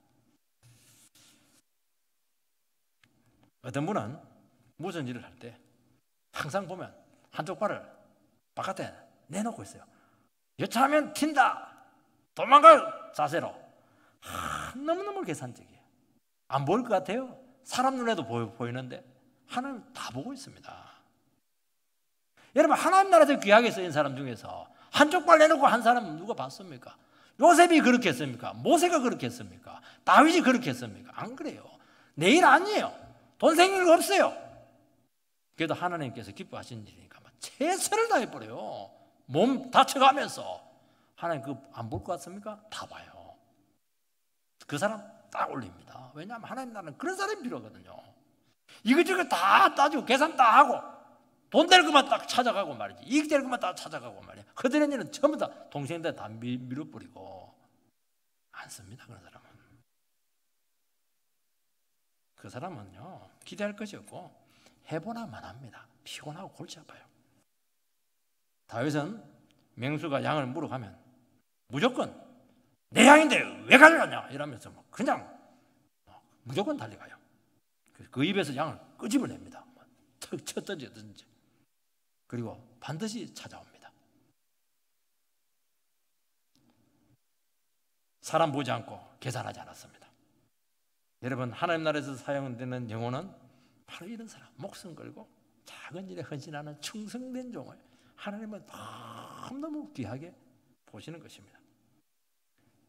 어떤 분은 무슨 일을 할 때 항상 보면 한쪽 발을 바깥에 내놓고 있어요. 여차하면 튄다, 도망갈 자세로. 너무너무 계산적이에요. 안 보일 것 같아요. 사람 눈에도 보이는데 하나님 다 보고 있습니다. 여러분 하나님 나라에서 귀하게 쓰인 사람 중에서 한쪽 발 내놓고 한 사람은 누가 봤습니까? 요셉이 그렇게 했습니까? 모세가 그렇게 했습니까? 다윗이 그렇게 했습니까? 안 그래요. 내 일 아니에요. 돈 생길 거 없어요. 그래도 하나님께서 기뻐하신 일이니까 최선을 다해버려요. 몸 다쳐가면서. 하나님 그거 안 볼 것 같습니까? 다 봐요. 그 사람 딱 올립니다. 왜냐하면 하나님 나라는 그런 사람이 필요하거든요. 이것저것 다 따지고 계산 다 하고 돈 될 것만 딱 찾아가고 말이지. 이익 될 것만 딱 찾아가고 말이야. 그들의 일은 전부 다 동생들 다 밀어버리고 안 씁니다. 그런 사람은. 그 사람은요 기대할 것이 없고 해보나만 합니다. 피곤하고 골치 아파요. 다윗은 맹수가 양을 물어가면 무조건 내 양인데 왜 가져가냐 이러면서 그냥 무조건 달려가요. 그 입에서 양을 끄집어냅니다. 턱 쳤든지 어든지. 그리고 반드시 찾아옵니다. 사람 보지 않고 계산하지 않았습니다. 여러분 하나님 나라에서 사용되는 영혼은 바로 이런 사람, 목숨 걸고 작은 일에 헌신하는 충성된 종을 하나님은 너무너무 귀하게 보시는 것입니다.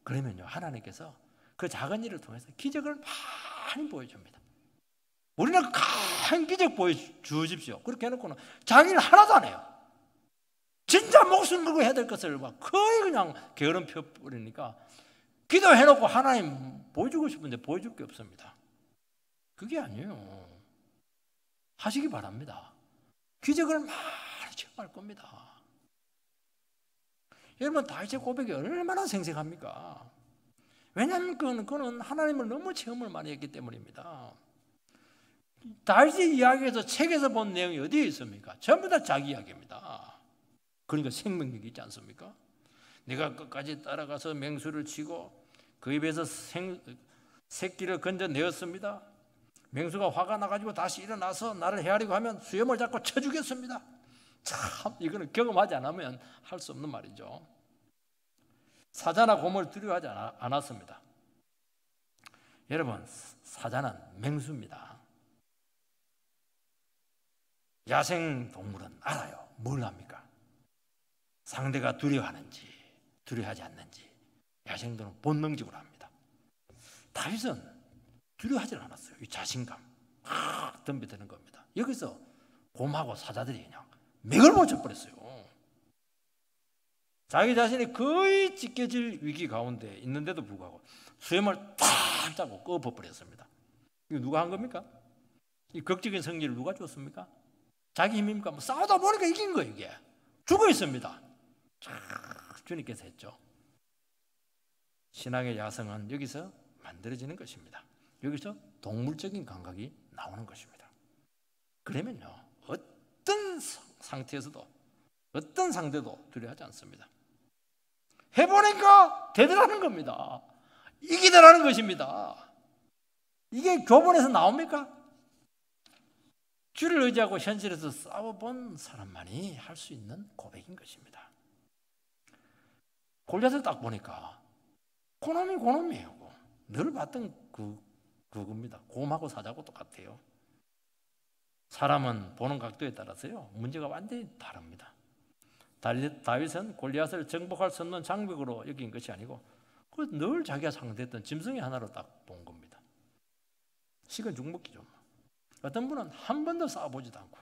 그러면요 하나님께서 그 작은 일을 통해서 기적을 많이 보여줍니다. 우리는 큰 기적 보여주십시오. 그렇게 해놓고는 자기 일 하나도 안 해요. 진짜 목숨 걸고 해야 될 것을 거의 그냥 게으름 펴버리니까 기도해놓고 하나님 보여주고 싶은데 보여줄 게 없습니다. 그게 아니에요. 하시기 바랍니다. 기적을 많이 체험할 겁니다. 여러분 다윗의 고백이 얼마나 생생합니까? 왜냐하면 그는 하나님을 너무 체험을 많이 했기 때문입니다. 다윗의 이야기에서 책에서 본 내용이 어디에 있습니까? 전부 다 자기 이야기입니다. 그러니까 생명력이 있지 않습니까? 내가 끝까지 따라가서 맹수를 치고 그 입에서 새끼를 건져내었습니다. 맹수가 화가 나가지고 다시 일어나서 나를 헤아리고 하면 수염을 잡고 쳐 주겠습니다. 참 이거는 경험하지 않으면 할 수 없는 말이죠. 사자나 곰을 두려워하지 않았습니다. 여러분 사자는 맹수입니다. 야생 동물은 알아요. 뭘 합니까? 상대가 두려워하는지 두려워하지 않는지 야생동물은 본능적으로 합니다. 다윗은 두려워하지 않았어요. 이 자신감 막 덤벼드는 겁니다. 여기서 곰하고 사자들이 그냥 맥을 못 쳐버렸어요. 자기 자신이 거의 찢겨질 위기 가운데 있는데도 불구하고 수염을 탁 잡고 꺼버렸습니다. 이거 누가 한 겁니까? 이 극적인 승리를 누가 줬습니까? 자기 힘입니까? 싸우다 보니까 이긴 거예요. 이게 죽어 있습니다. 주님께서 했죠. 신앙의 야성은 여기서 만들어지는 것입니다. 여기서 동물적인 감각이 나오는 것입니다. 그러면요 어떤 상태에서도 어떤 상대도 두려워하지 않습니다. 해보니까 되더라는 겁니다. 이기더라는 것입니다. 이게 교본에서 나옵니까? 주를 의지하고 현실에서 싸워본 사람만이 할 수 있는 고백인 것입니다. 골리앗을 딱 보니까 고놈이에요. 늘 봤던 그겁니다. 곰하고 사자하고 똑같아요. 사람은 보는 각도에 따라서요 문제가 완전히 다릅니다. 다윗은 골리앗을 정복할 수 없는 장벽으로 여긴 것이 아니고 늘 자기가 상대했던 짐승의 하나로 딱 본 겁니다. 식은 죽먹기죠. 어떤 분은 한 번도 싸워보지도 않고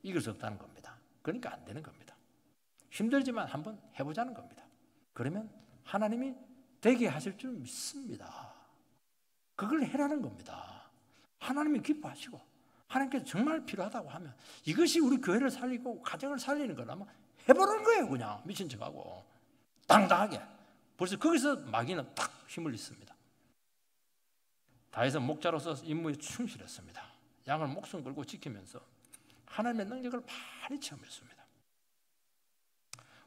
이길 수 없다는 겁니다. 그러니까 안 되는 겁니다. 힘들지만 한번 해보자는 겁니다. 그러면 하나님이 되게 하실 줄 믿습니다. 그걸 해라는 겁니다. 하나님이 기뻐하시고 하나님께서 정말 필요하다고 하면 이것이 우리 교회를 살리고 가정을 살리는 거라면 해보는 거예요. 그냥 미친 척하고 당당하게. 벌써 거기서 마귀는 딱 힘을 잃습니다. 다윗은 목자로서 임무에 충실했습니다. 양을 목숨 걸고 지키면서 하나님의 능력을 많이 체험했습니다.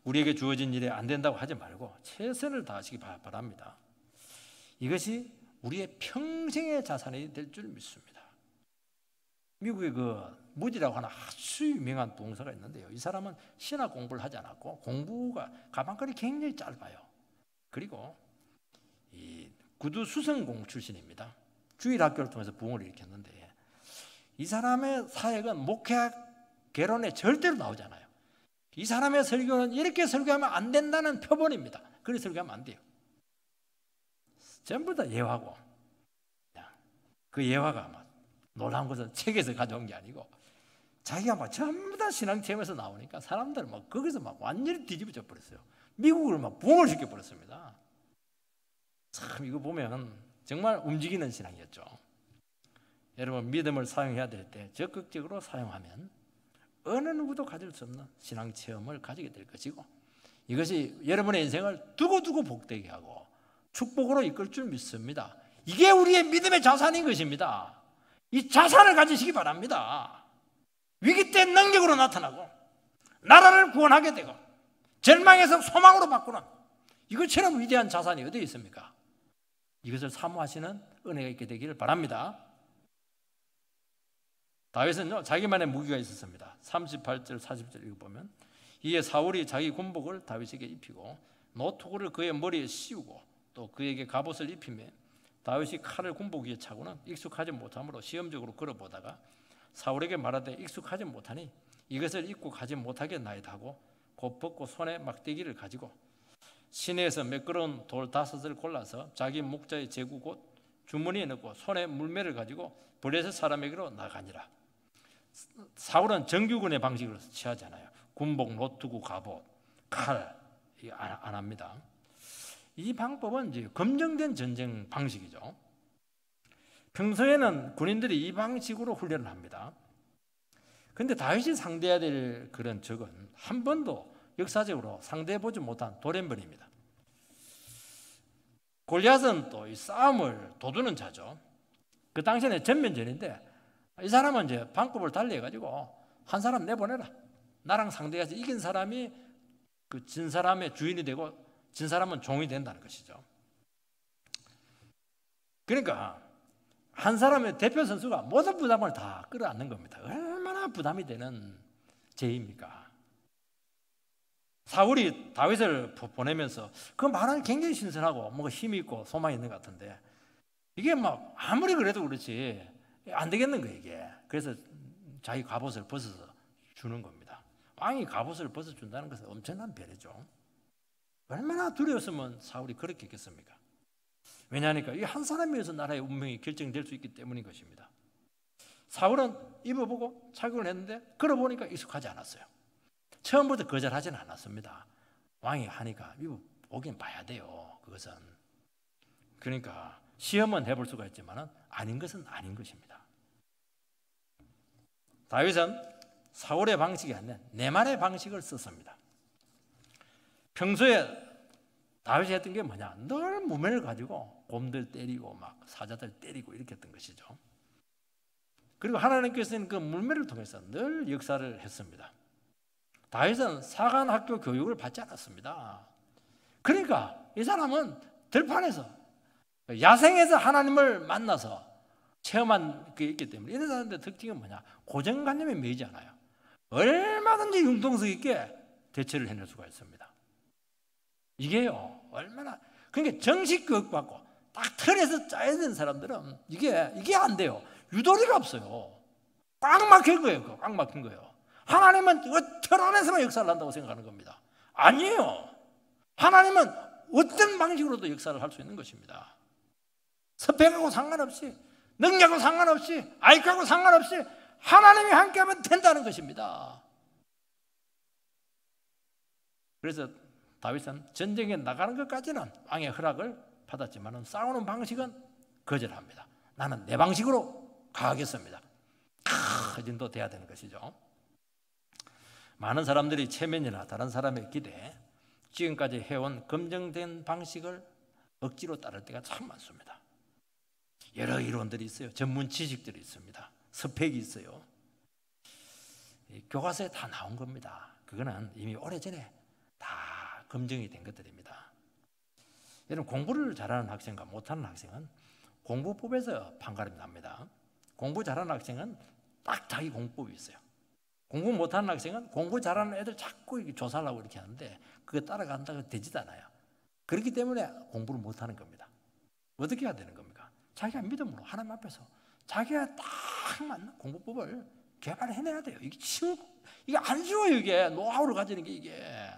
우리에게 주어진 일에 안 된다고 하지 말고 최선을 다하시기 바랍니다. 이것이 우리의 평생의 자산이 될 줄 믿습니다. 미국의 무디라고 하는 아주 유명한 동사가 있는데요. 이 사람은 신학 공부를 하지 않았고 공부가 가방끈이 굉장히 짧아요. 그리고 이 구두 수성공 출신입니다. 주일학교를 통해서 부흥을 일으켰는데 이 사람의 사역은 목회학 개론에 절대로 나오지 않아요. 이 사람의 설교는 이렇게 설교하면 안 된다는 표본입니다. 그렇게 설교하면 안 돼요. 전부 다 예화고, 그 예화가 막 놀라운 것은 책에서 가져온 게 아니고 자기가 막 전부 다 신앙체험에서 나오니까 사람들은 막 거기서 막 완전히 뒤집어져 버렸어요. 미국을 막 부흥을 시켜 버렸습니다. 참 이거 보면 정말 움직이는 신앙이었죠. 여러분, 믿음을 사용해야 될 때 적극적으로 사용하면 어느 누구도 가질 수 없는 신앙 체험을 가지게 될 것이고, 이것이 여러분의 인생을 두고두고 복되게 하고 축복으로 이끌 줄 믿습니다. 이게 우리의 믿음의 자산인 것입니다. 이 자산을 가지시기 바랍니다. 위기 때 능력으로 나타나고 나라를 구원하게 되고 절망에서 소망으로 바꾸는 이것처럼 위대한 자산이 어디 있습니까? 이것을 사모하시는 은혜가 있게 되기를 바랍니다. 다윗은요, 자기만의 무기가 있었습니다. 38절 40절 읽어보면, 이에 사울이 자기 군복을 다윗에게 입히고 노토구를 그의 머리에 씌우고 또 그에게 갑옷을 입히며 다윗이 칼을 군복 위에 차고는 익숙하지 못함으로 시험적으로 걸어보다가 사울에게 말하되 익숙하지 못하니 이것을 입고 가지 못하겠나이다 하고 곧 벗고 손에 막대기를 가지고 시내에서 매끄러운 돌 5을 골라서 자기 목자의 제구 곧 주머니에 넣고 손에 물매를 가지고 블레셋 사람에게로 나가니라. 사울은 정규군의 방식으로 취하지 않아요. 군복, 노트구, 갑옷, 칼 안 합니다. 이 방법은 이제 검증된 전쟁 방식이죠. 평소에는 군인들이 이 방식으로 훈련을 합니다. 그런데 다윗이 상대해야 될 그런 적은 한 번도 역사적으로 상대해보지 못한 돌연변입니다. 골리앗은 또 이 싸움을 도두는 자죠. 그 당시에는 전면전인데 이 사람은 이제 방법을 달리해가지고 한 사람 내보내라. 나랑 상대해서 이긴 사람이 그 진 사람의 주인이 되고 진 사람은 종이 된다는 것이죠. 그러니까 한 사람의 대표 선수가 모든 부담을 다 끌어안는 겁니다. 얼마나 부담이 되는 죄입니까? 사울이 다윗을 보내면서 그 말은 굉장히 신선하고 뭔가 힘이 있고 소망이 있는 것 같은데 이게 막 아무리 그래도 그렇지 안 되겠는 거예요, 이게. 그래서 자기 갑옷을 벗어서 주는 겁니다. 왕이 갑옷을 벗어준다는 것은 엄청난 배려죠. 얼마나 두려웠으면 사울이 그렇게 했겠습니까? 왜냐하니까 이 한 사람에 의해서 나라의 운명이 결정될 수 있기 때문인 것입니다. 사울은 입어보고 착용을 했는데 걸어보니까 익숙하지 않았어요. 처음부터 거절하지는 않았습니다. 왕이 하니까 입어보긴 봐야 돼요, 그것은. 그러니까 시험은 해볼 수가 있지만 아닌 것은 아닌 것입니다. 다윗은 사울의 방식이 아닌 내만의 방식을 썼습니다. 평소에 다윗이 했던 게 뭐냐? 늘 무면을 가지고 곰들 때리고 막 사자들 때리고 이렇게 했던 것이죠. 그리고 하나님께서는 그 물매를 통해서 늘 역사를 했습니다. 다윗은 사관학교 교육을 받지 않았습니다. 그러니까 이 사람은 들판에서 야생에서 하나님을 만나서 체험한 게 있기 때문에 이런 사람들의 특징은 뭐냐? 고정관념에 매이지 않아요. 얼마든지 융통성 있게 대처를 해낼 수가 있습니다. 이게요, 얼마나, 그러니까 정식 교육받고 딱 틀에서 짜야 되는 사람들은 이게 안 돼요. 유도리가 없어요. 꽉 막힌 거예요. 꽉 막힌 거예요. 하나님은 틀 안에서만 역사를 한다고 생각하는 겁니다. 아니에요. 하나님은 어떤 방식으로도 역사를 할 수 있는 것입니다. 스펙하고 상관없이, 능력하고 상관없이, 아이하고 상관없이 하나님이 함께하면 된다는 것입니다. 그래서 다윗은 전쟁에 나가는 것까지는 왕의 허락을 받았지만 싸우는 방식은 거절합니다. 나는 내 방식으로 가겠습니다. 그 정도 돼야 되는 것이죠. 많은 사람들이 체면이나 다른 사람의 기대에 지금까지 해온 검증된 방식을 억지로 따를 때가 참 많습니다. 여러 이론들이 있어요. 전문 지식들이 있습니다. 스펙이 있어요. 교과서에 다 나온 겁니다. 그거는 이미 오래전에 다 검증이 된 것들입니다. 여러분, 공부를 잘하는 학생과 못하는 학생은 공부법에서 판가름이 납니다. 공부 잘하는 학생은 딱 자기 공부법이 있어요. 공부 못하는 학생은 공부 잘하는 애들 자꾸 조사를 하고 이렇게 하는데 그거 따라간다고 되지도 않아요. 그렇기 때문에 공부를 못하는 겁니다. 어떻게 해야 되는 겁니까? 자기가 믿음으로 하나님 앞에서 자기가 딱 맞는 공부법을 개발해내야 돼요. 이게 안 쉬워요. 이게 노하우를 가지는 게 이게.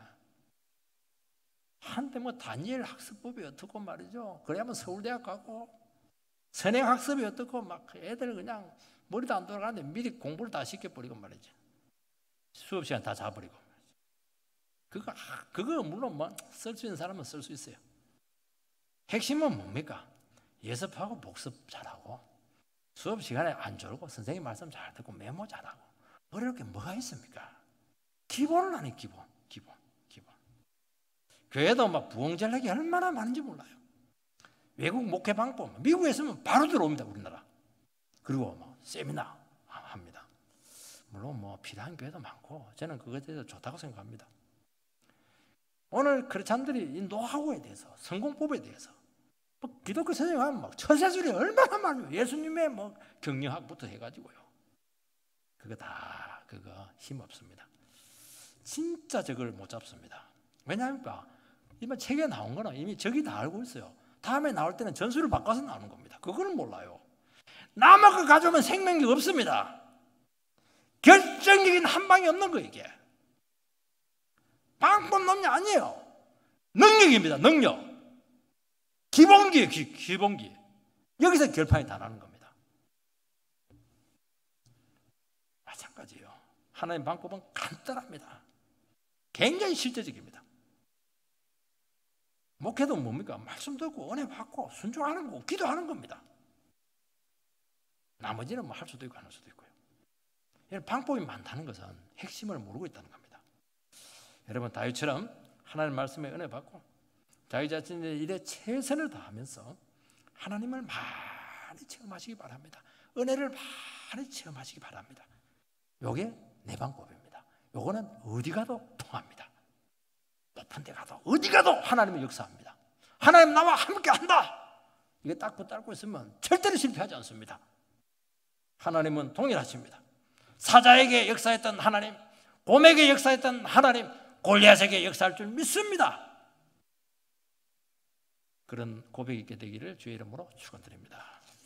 한때 뭐 다니엘 학습법이 어떻고 말이죠. 그래야만 서울대학 가고 선행 학습이 어떻고 막 애들 그냥 머리도 안 돌아가는데 미리 공부를 다 시켜버리고 말이죠. 수업 시간 다 자버리고. 그거 물론 뭐 쓸 수 있는 사람은 쓸 수 있어요. 핵심은 뭡니까? 예습하고 복습 잘하고 수업 시간에 안 졸고 선생님 말씀 잘 듣고 메모 잘하고 어려울 게 뭐가 있습니까? 기본을 하니 기본. 교회도 막 부흥전략이 얼마나 많은지 몰라요. 외국 목회 방법 미국에 있으면 바로 들어옵니다. 우리나라. 그리고 뭐 세미나 합니다. 물론 뭐 필요한 교회도 많고 저는 그것에 대해서 좋다고 생각합니다. 오늘 크리스찬들이 이 노하우에 대해서 성공법에 대해서 뭐 기독교 선생님 하면 막 처세술이 얼마나 많아요. 예수님의 뭐 경영학부터 해가지고요. 그거 힘 없습니다. 진짜 저걸 못 잡습니다. 왜냐하면 이번 책에 나온 거는 이미 저기 다 알고 있어요. 다음에 나올 때는 전술을 바꿔서 나오는 겁니다. 그거는 몰라요. 남아 그 가져오면 생명력 없습니다. 결정적인 한 방이 없는 거예요. 이게 방법 논리 아니에요. 능력입니다. 능력. 기본기예요. 기본기. 여기서 결판이 다 나는 겁니다. 마찬가지예요. 하나님 방법은 간단합니다. 굉장히 실제적입니다. 목회도 뭡니까? 말씀 듣고 은혜 받고 순종하는 거고 기도하는 겁니다. 나머지는 뭐 할 수도 있고 안 할 수도 있고요. 방법이 많다는 것은 핵심을 모르고 있다는 겁니다. 여러분 다윗처럼 하나님 말씀에 은혜 받고 자기 자신의 일에 최선을 다하면서 하나님을 많이 체험하시기 바랍니다. 은혜를 많이 체험하시기 바랍니다. 이게 내 방법입니다. 이거는 어디 가도 통합니다. 높은 데 가도 어디 가도 하나님의 역사합니다. 하나님 나와 함께 한다. 이게 딱 붙잡고 있으면 절대로 실패하지 않습니다. 하나님은 동일하십니다. 사자에게 역사했던 하나님, 곰에게 역사했던 하나님, 골리앗에게 역사할 줄 믿습니다. 그런 고백 있게 되기를 주의 이름으로 축원드립니다.